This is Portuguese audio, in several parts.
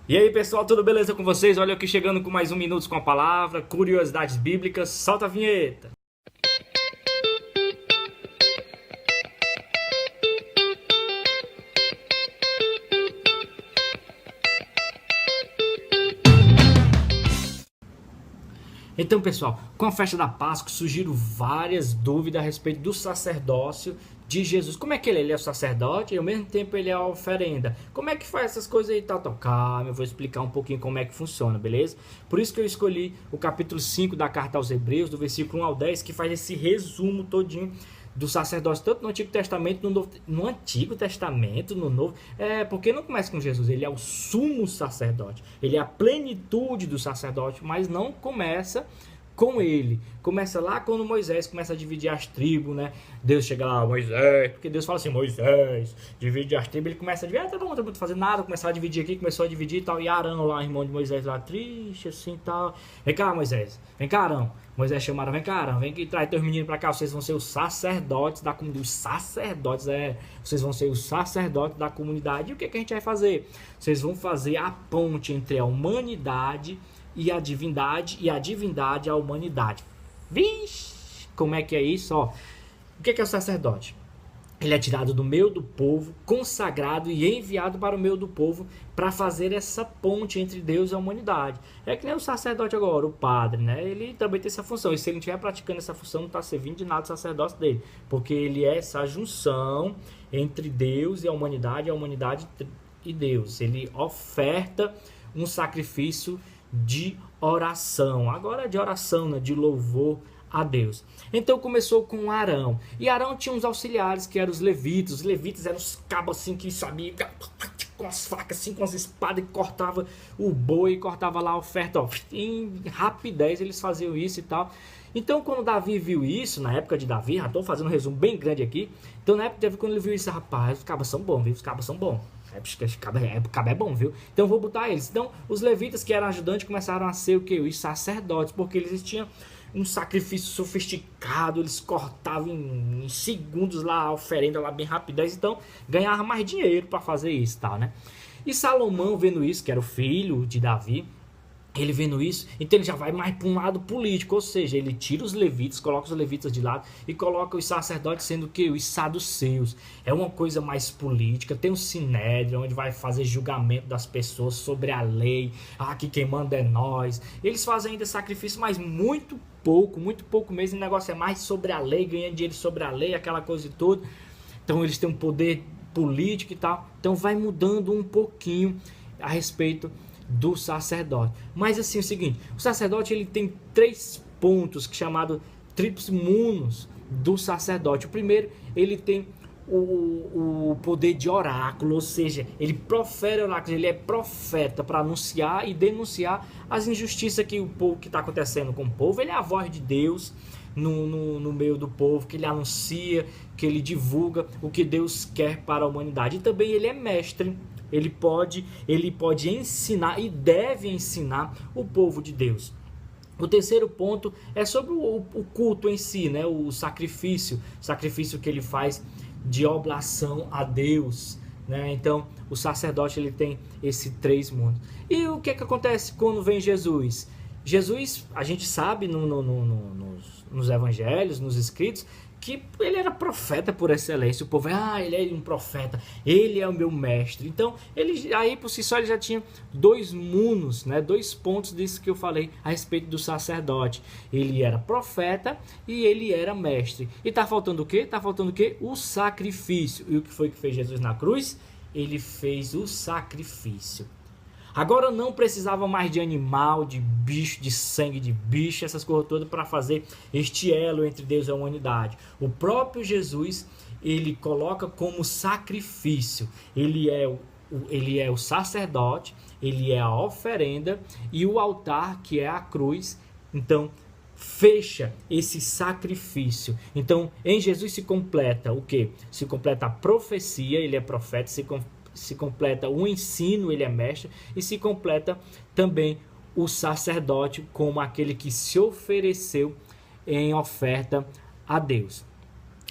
E aí pessoal, tudo beleza com vocês? Olha eu aqui chegando com mais um Minutos com a Palavra, curiosidades bíblicas, solta a vinheta! Então pessoal, com a festa da Páscoa surgiram várias dúvidas a respeito do sacerdócio de Jesus. Como é que ele é? Ele é o sacerdote e ao mesmo tempo ele é a oferenda. Como é que faz essas coisas aí? Calma, eu vou explicar um pouquinho como é que funciona, beleza? Por isso que eu escolhi o capítulo 5 da carta aos Hebreus, do versículo 1 ao 10, que faz esse resumo todinho do sacerdócio, tanto no Antigo Testamento, no Antigo Testamento, no Novo. Porque não começa com Jesus, ele é o sumo sacerdote, ele é a plenitude do sacerdote, mas não começa com ele. Começa lá quando Moisés começa a dividir as tribos, né? Deus chega lá, Moisés, porque Deus fala assim, Moisés, divide as tribos, ele começa a dividir, tá bom, não tô fazendo nada, começar a dividir aqui, começou a dividir e tal, e Arão lá, irmão de Moisés lá, triste assim e tal, vem cá Moisés, vem cá Arão, Moisés chamaram, vem cá Arão, vem que traz teus meninos pra cá, vocês vão ser os sacerdotes da comunidade, os sacerdotes, vocês vão ser os sacerdotes da comunidade, e o que a gente vai fazer? Vocês vão fazer a ponte entre a humanidade e a divindade a humanidade. Vixe, como é que é isso? Ó, o que é o sacerdote? Ele é tirado do meio do povo, consagrado e enviado para o meio do povo para fazer essa ponte entre Deus e a humanidade. É que nem o sacerdote agora, o padre, né? Ele também tem essa função. E se ele não estiver praticando essa função, não está servindo de nada o sacerdócio dele. Porque ele é essa junção entre Deus e a humanidade e Deus. Ele oferta um sacrifício de oração, agora de oração, né, de louvor a Deus. Então começou com Arão, e Arão tinha uns auxiliares que eram os levitas eram os cabos assim que sabiam, com as facas assim, com as espadas, e cortava o boi, cortava lá a oferta, ó, em rapidez eles faziam isso e tal. Então quando Davi viu isso, na época de Davi, já estou fazendo um resumo bem grande aqui, então na época de Davi, quando ele viu isso, rapaz, os cabos são bons, viu? Os cabos são bons. Cabo é bom, viu? Então eu vou botar eles. Então os levitas que eram ajudantes começaram a ser o que? Os sacerdotes, porque eles tinham um sacrifício sofisticado, eles cortavam em segundos lá a oferenda lá bem rapidez, então ganhava mais dinheiro para fazer isso, tá, né? E Salomão vendo isso, que era o filho de Davi, ele vendo isso, então ele já vai mais para um lado político, ou seja, ele tira os levitas, coloca os levitas de lado e coloca os sacerdotes sendo o que? Os saduceus. É uma coisa mais política, tem um sinédrio onde vai fazer julgamento das pessoas sobre a lei, que quem manda é nós. Eles fazem ainda sacrifício, mas muito pouco mesmo, o negócio é mais sobre a lei, ganhando dinheiro sobre a lei, aquela coisa e tudo. Então eles têm um poder político e tal, então vai mudando um pouquinho a respeito do sacerdote. Mas assim, é o seguinte, o sacerdote ele tem 3 pontos que é chamado tripes munus do sacerdote. O primeiro, ele tem o poder de oráculo, ou seja, ele profere oráculos, ele é profeta para anunciar e denunciar as injustiças que o povo que está acontecendo com o povo. Ele é a voz de Deus no meio do povo, que ele anuncia, que ele divulga o que Deus quer para a humanidade. E também ele é mestre. Ele pode ensinar e deve ensinar o povo de Deus. O terceiro ponto é sobre o culto em si, né? O sacrifício que ele faz de oblação a Deus, né? Então, o sacerdote ele tem esse 3 mundos. E o que acontece quando vem Jesus? Jesus, a gente sabe nos evangelhos, nos escritos, que ele era profeta por excelência. O povo, ele é um profeta, ele é o meu mestre. Então, ele aí por si só ele já tinha 2 mundos, né? 2 pontos disso que eu falei a respeito do sacerdote. Ele era profeta e ele era mestre. E tá faltando o quê? Tá faltando o quê? O sacrifício. E o que foi que fez Jesus na cruz? Ele fez o sacrifício. Agora não precisava mais de animal, de bicho, de sangue de bicho, essas coisas todas para fazer este elo entre Deus e a humanidade. O próprio Jesus, ele coloca como sacrifício. Ele é o sacerdote, ele é a oferenda e o altar, que é a cruz. Então, fecha esse sacrifício. Então, em Jesus se completa o quê? Se completa a profecia, ele é profeta, se completa o ensino, ele é mestre, e se completa também o sacerdote como aquele que se ofereceu em oferta a Deus.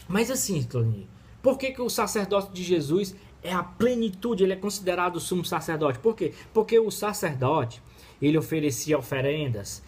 Mas assim, Toninho, por que o sacerdócio de Jesus é a plenitude, ele é considerado o sumo sacerdote. Por quê? Porque o sacerdote, ele oferecia oferendas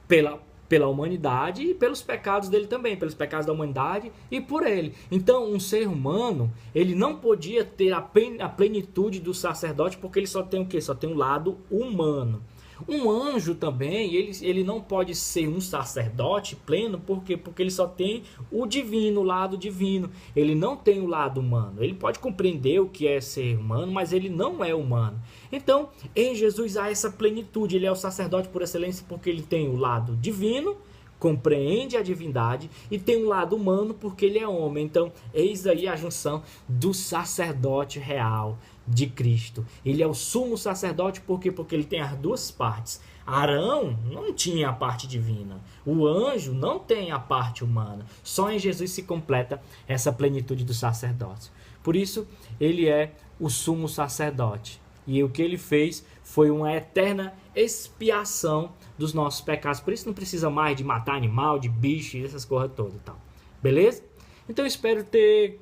pela humanidade e pelos pecados dele também, pelos pecados da humanidade e por ele. Então, um ser humano, ele não podia ter a plenitude do sacerdote porque ele só tem o quê? Só tem um lado humano. Um anjo também, ele não pode ser um sacerdote pleno, por quê? Porque ele só tem o divino, o lado divino. Ele não tem o lado humano. Ele pode compreender o que é ser humano, mas ele não é humano. Então, em Jesus há essa plenitude. Ele é o sacerdote por excelência porque ele tem o lado divino, compreende a divindade, e tem um lado humano porque ele é homem. Então, eis aí a junção do sacerdote real de Cristo. Ele é o sumo sacerdote por quê? Porque ele tem as duas partes. Arão não tinha a parte divina. O anjo não tem a parte humana. Só em Jesus se completa essa plenitude do sacerdócio. Por isso, ele é o sumo sacerdote. E o que ele fez foi uma eterna expiação dos nossos pecados. Por isso não precisa mais de matar animal, de bicho, essas coisas todas. Tal. Beleza? Então eu espero ter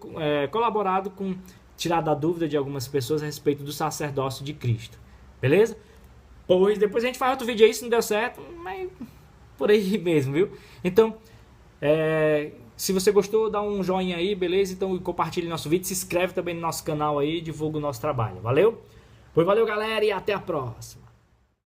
colaborado com tirar da dúvida de algumas pessoas a respeito do sacerdócio de Cristo. Beleza? Pois depois a gente faz outro vídeo aí se não deu certo, mas por aí mesmo, viu? Então, se você gostou, dá um joinha aí, beleza? Então compartilhe nosso vídeo, se inscreve também no nosso canal aí, divulga o nosso trabalho. Valeu? Pois valeu, galera, e até a próxima.